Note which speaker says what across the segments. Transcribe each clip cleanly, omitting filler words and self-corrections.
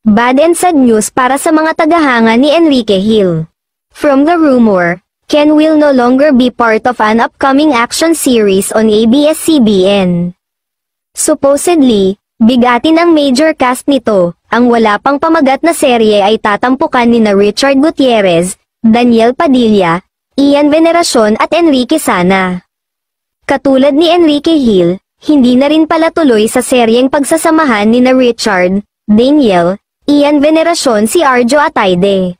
Speaker 1: Bad and sad news para sa mga tagahanga ni Enrique Hill. From the rumor, Ken will no longer be part of an upcoming action series on ABS-CBN. Supposedly, bigatin ang major cast nito, ang wala pang pamagat na serye ay tatampukan ni Richard Gutierrez, Daniel Padilla, Ian Veneracion at Enrique Sana. Katulad ni Enrique Hill, hindi na rin pala tuloy sa seryeng pagsasamahan ni Richard, Daniel, Ian Veneracion si Arjo Atayde.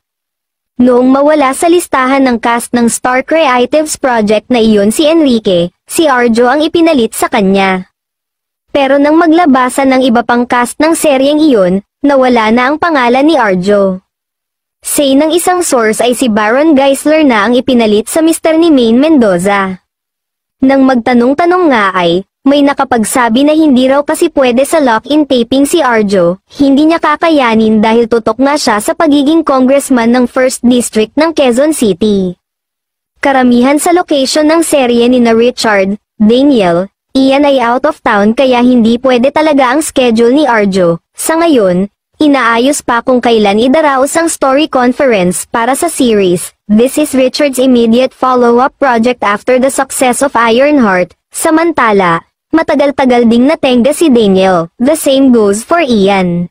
Speaker 1: Noong mawala sa listahan ng cast ng Star Creatives project na iyon si Enrique, si Arjo ang ipinalit sa kanya. Pero nang maglabasan ng iba pang cast ng seryeng iyon, nawala na ang pangalan ni Arjo. Say ng isang source ay si Baron Geisler na ang ipinalit sa Mr. ni Maine Mendoza. Nang magtanong-tanong nga ay, may nakapagsabi na hindi raw kasi pwede sa lock-in taping si Arjo, hindi niya kakayanin dahil tutok nga siya sa pagiging congressman ng 1st District ng Quezon City. Karamihan sa location ng serye ni Richard, Daniel, Ian ay out of town kaya hindi pwede talaga ang schedule ni Arjo. Sa ngayon, inaayos pa kung kailan idaraos ang story conference para sa series. This is Richard's immediate follow-up project after the success of Ironheart. Samantala, matagal-tagal ding natenga si Daniel. The same goes for Ian.